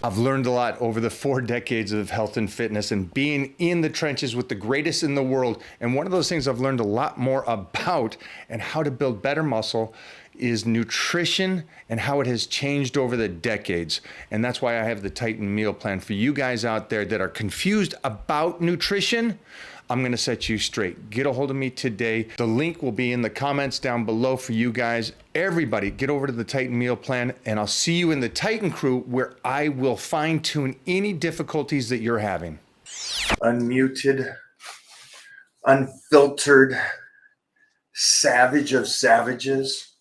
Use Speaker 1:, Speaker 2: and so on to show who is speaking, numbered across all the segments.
Speaker 1: I've learned a lot over the 4 decades of health and fitness and being in the trenches with the greatest in the world. And one of those things I've learned a lot more about and how to build better muscle is nutrition and how it has changed over the decades. And that's why I have the Titan meal plan for you guys out there that are confused about nutrition. I'm gonna set you straight. Get a hold of me today. The link will be in the comments down below for you guys. Everybody, get over to the Titan meal plan, and I'll see you in the Titan crew where I will fine tune any difficulties that you're having. Unmuted, unfiltered, savage of savages.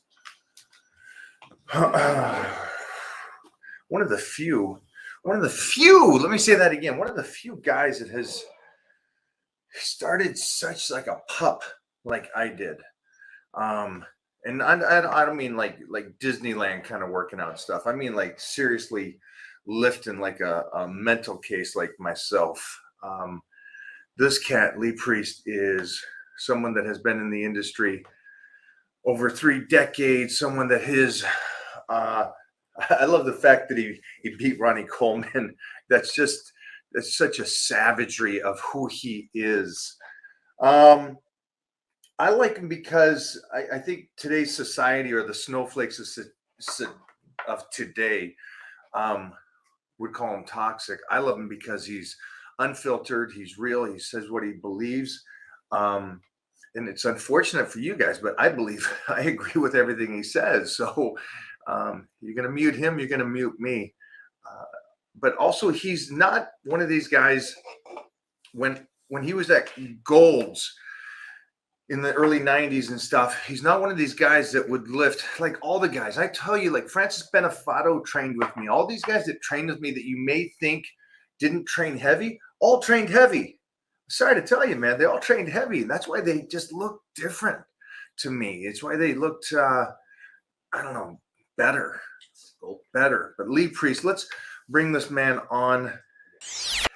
Speaker 1: One of the few, let me say that again. One of the few guys that has started such like a pup like I did. And I don't mean like Disneyland kind of working out stuff. I mean like seriously lifting like a mental case like myself. This cat, Lee Priest, is someone that has been in the industry over 3 decades, someone that his I love the fact that he beat Ronnie Coleman. That's such a savagery of who he is. I like him because I think today's society, or the snowflakes of today, would call him toxic. I love him because he's unfiltered, he's real, he says what he believes. And it's unfortunate for you guys, but I agree with everything he says. So you're going to mute him, you're going to mute me. But also, he's not one of these guys. When he was at Gold's in the early 90s and stuff, he's not one of these guys that would lift like all the guys. I tell you, like Francis Benefato trained with me. All these guys that trained with me that you may think didn't train heavy, all trained heavy. Sorry to tell you, man, they all trained heavy. And that's why they just look different to me. It's why they looked, I don't know, better. But Lee Priest, let's bring this man on.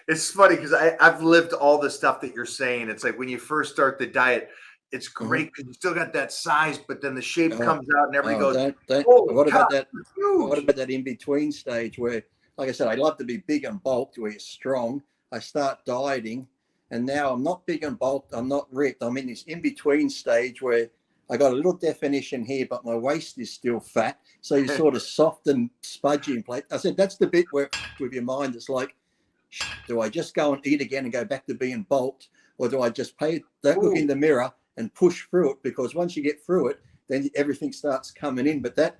Speaker 1: It's funny because I've lived all the stuff that you're saying. It's like when you first start the diet, it's great because you still got that size, but then the shape comes out and everybody goes,
Speaker 2: what about that in between stage where, like I said, I love to be big and bulked, where you're strong. I start dieting, and now I'm not big and bulked, I'm not ripped. I'm in this in between stage where I got a little definition here, but my waist is still fat. So you're sort of soft and spudgy in place. I said, that's the bit where with your mind, it's like, do I just go and eat again and go back to being bulked? Or do I just don't look in the mirror and push through it? Because once you get through it, then everything starts coming in. But that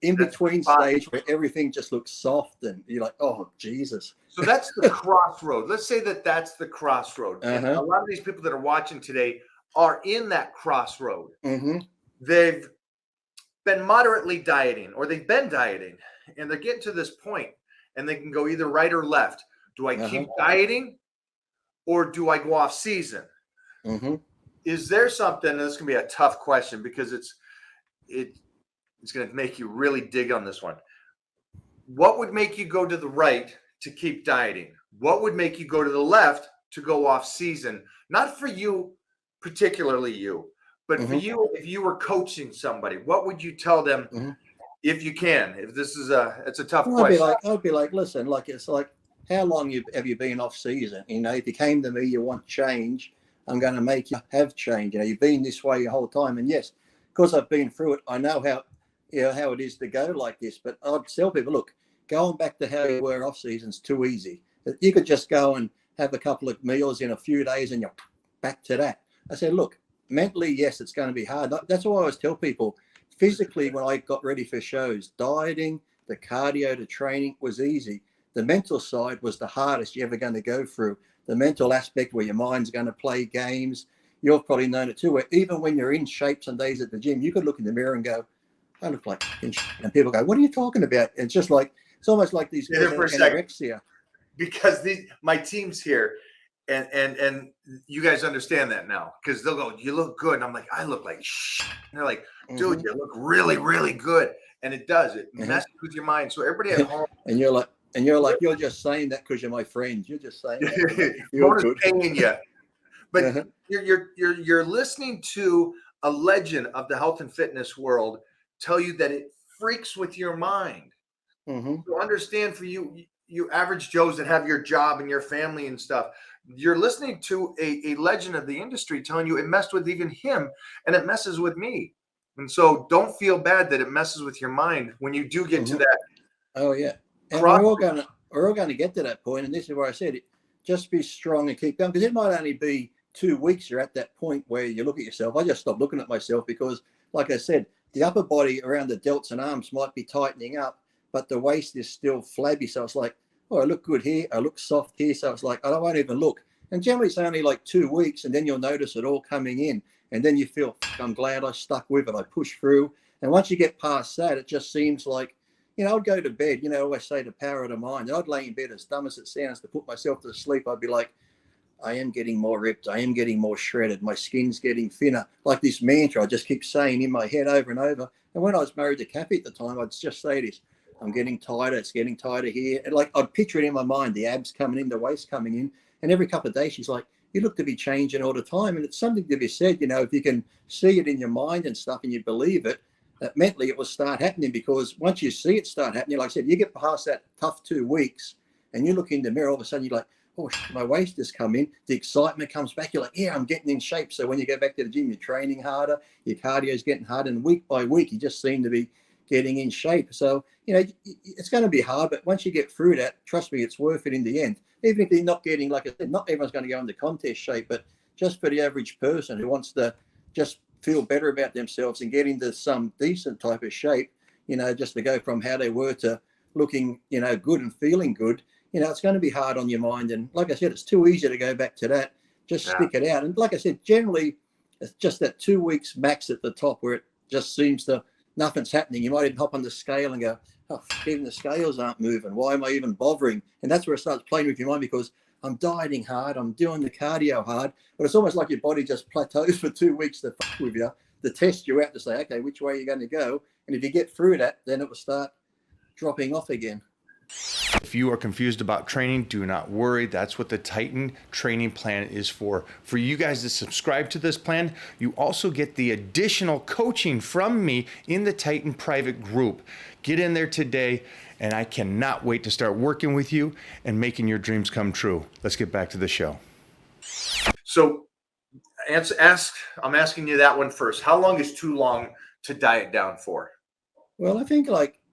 Speaker 2: in-between stage where everything just looks soft and you're like, oh, Jesus.
Speaker 1: So that's the crossroad. Let's say that's the crossroad. And a lot of these people that are watching today are in that crossroad. They've been moderately dieting, or they've been dieting, and they're getting to this point, and they can go either right or left. Do I keep dieting, or do I go off season? Is there something, and this can be a tough question because it's going to make you really dig on this one. What would make you go to the right to keep dieting? What would make you go to the left to go off season? Not for you, particularly you, but for you, if you were coaching somebody, what would you tell them if you can? If this is it's a tough question.
Speaker 2: I'd be like, listen, like it's like, how long have you been off season? You know, if you came to me, you want change, I'm going to make you have change. You know, you've been this way your whole time, and yes, because I've been through it, I know how it is to go like this. But I'd tell people, look, going back to how you were off season's too easy. You could just go and have a couple of meals in a few days, and you're back to that. I said, look, mentally, yes, it's going to be hard. That's why I always tell people, physically, when I got ready for shows, dieting, the cardio, the training was easy. The mental side was the hardest you're ever going to go through. The mental aspect where your mind's going to play games. You've probably known it too, where even when you're in shape some days at the gym, you could look in the mirror and go, I look like, and people go, what are you talking about? And it's just like, it's almost like these anorexia.
Speaker 1: Because my team's here, and you guys understand that now, because they'll go, you look good. And I'm like, I look like shit. And they're like, dude, you look really, really good. And it does. It messes with your mind. So everybody at home.
Speaker 2: And you're like, you're just saying that because you're my friend. You're just saying that.
Speaker 1: You're paying you. But you're listening to a legend of the health and fitness world tell you that it freaks with your mind. So understand, for you, you average Joes that have your job and your family and stuff, you're listening to a legend of the industry telling you it messed with even him, and it messes with me. And so don't feel bad that it messes with your mind when you do get to that.
Speaker 2: Oh yeah, and
Speaker 1: cross.
Speaker 2: we're all going to get to that point, and this is where I said it. Just be strong and keep going, because it might only be 2 weeks you're at that point where you look at yourself. I just stopped looking at myself because, like I said, the upper body around the delts and arms might be tightening up, but the waist is still flabby. So it's like, oh, I look good here, I look soft here. So it's like, I won't even look. And generally it's only like 2 weeks, and then you'll notice it all coming in. And then you feel, I'm glad I stuck with it. I pushed through. And once you get past that, it just seems like, I'd go to bed, I always say the power of the mind. And I'd lay in bed, as dumb as it sounds, to put myself to sleep. I'd be like, I am getting more ripped. I am getting more shredded. My skin's getting thinner. Like this mantra I just keep saying in my head over and over. And when I was married to Kathy at the time, I'd just say this, I'm getting tighter. It's getting tighter here. And like, I'd picture it in my mind, the abs coming in, the waist coming in. And every couple of days, she's like, you look to be changing all the time. And it's something to be said, if you can see it in your mind and stuff and you believe it, that mentally it will start happening, because once you see it start happening, like I said, you get past that tough 2 weeks and you look in the mirror, all of a sudden you're like, oh, my waist has come in. The excitement comes back. You're like, yeah, I'm getting in shape. So when you go back to the gym, you're training harder, your cardio is getting harder, and week by week, you just seem to be getting in shape. So, it's going to be hard, but once you get through that, trust me, it's worth it in the end. Even if you're not getting, like I said, not everyone's going to go into contest shape, but just for the average person who wants to just feel better about themselves and get into some decent type of shape, just to go from how they were to looking, good and feeling good, it's going to be hard on your mind. And like I said, it's too easy to go back to that. Just stick it out. And like I said, generally, it's just that 2 weeks max at the top where it just seems to, nothing's happening. You might even hop on the scale and go, oh, even the scales aren't moving. Why am I even bothering? And that's where it starts playing with your mind, because I'm dieting hard, I'm doing the cardio hard, but it's almost like your body just plateaus for 2 weeks to fuck with you, to test you out, to say, okay, which way are you going to go? And if you get through that, then it will start dropping off again.
Speaker 3: If you are confused about training, do not worry. That's what the Titan training plan is for. For you guys to subscribe to this plan, you also get the additional coaching from me in the Titan private group. Get in there today, and I cannot wait to start working with you and making your dreams come true. Let's get back to the show.
Speaker 1: So I'm asking you that one first. How long is too long to diet down for?
Speaker 2: Well, I think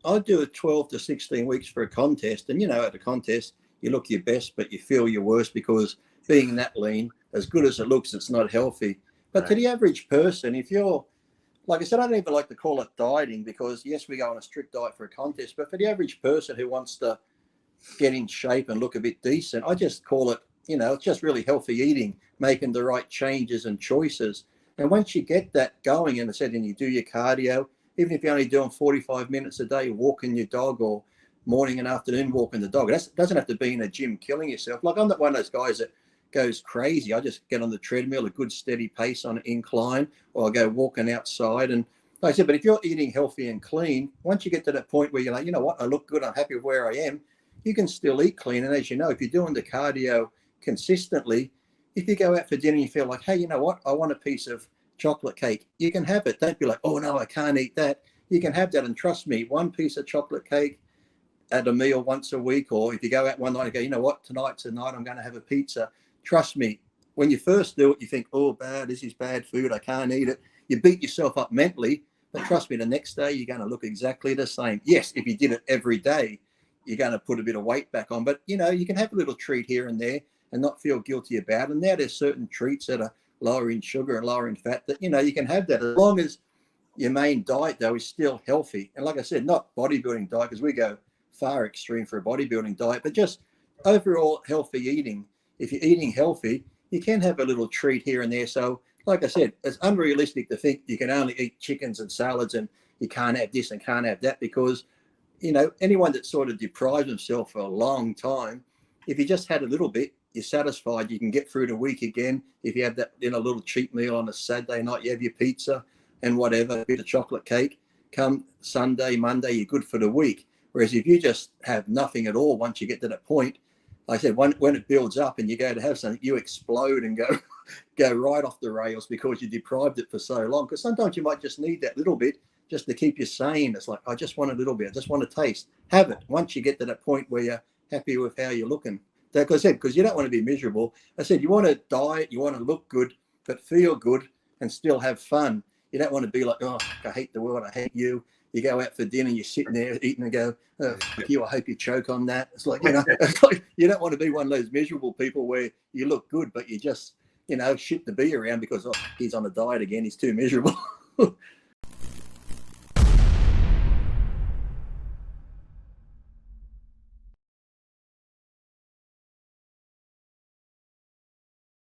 Speaker 2: I'd do it 12 to 16 weeks for a contest. And, at a contest, you look your best, but you feel your worst, because being that lean, as good as it looks, it's not healthy. But right. To the average person, if you're, like I said, I don't even like to call it dieting, because yes, we go on a strict diet for a contest, but for the average person who wants to get in shape and look a bit decent, I just call it, it's just really healthy eating, making the right changes and choices. And once you get that going, and I said, and you do your cardio, even if you're only doing 45 minutes a day walking your dog, or morning and afternoon walking the dog, it doesn't have to be in a gym killing yourself. Like, I'm not one of those guys that goes crazy. I just get on the treadmill, a good steady pace on an incline, or I go walking outside. And like I said, but if you're eating healthy and clean, once you get to that point where you're like, you know what, I look good, I'm happy with where I am, you can still eat clean. And as you know, if you're doing the cardio consistently, if you go out for dinner and you feel like, hey, you know what, I want a piece of chocolate cake, you can have it. Don't be like, oh no, I can't eat that. You can have that. And trust me, one piece of chocolate cake at a meal once a week, or if you go out one night and go, you know what, tonight's the night I'm going to have a pizza. Trust me, when you first do it, you think, oh, this is bad food, I can't eat it. You beat yourself up mentally, but trust me, the next day you're going to look exactly the same. Yes, if you did it every day, you're going to put a bit of weight back on, but you can have a little treat here and there and not feel guilty about it. And now there's certain treats that are lower in sugar and lower in fat that, you can have that, as long as your main diet though is still healthy. And like I said, not bodybuilding diet, because we go far extreme for a bodybuilding diet, but just overall healthy eating. If you're eating healthy, you can have a little treat here and there. So like I said, it's unrealistic to think you can only eat chickens and salads and you can't have this and can't have that, because anyone that sort of deprives themselves for a long time, if you just had a little bit, you're satisfied, you can get through the week again. If you have that little cheap meal on a Saturday night, you have your pizza and whatever, a bit of chocolate cake, come Sunday, Monday, you're good for the week. Whereas if you just have nothing at all, once you get to that point, like I said, when it builds up and you go to have something, you explode and go right off the rails, because you deprived it for so long. Because sometimes you might just need that little bit just to keep you sane. It's like, I just want a little bit, I just want to taste. Have it. Once you get to that point where you're happy with how you're looking. Like I said, because you don't want to be miserable. I said, you want to diet, you want to look good, but feel good and still have fun. You don't want to be like, oh, I hate the world, I hate you. You go out for dinner, you're sitting there eating and go, oh, fuck you, I hope you choke on that. It's like, it's like, you don't want to be one of those miserable people where you look good, but you just, shit to be around because, oh, he's on a diet again, he's too miserable.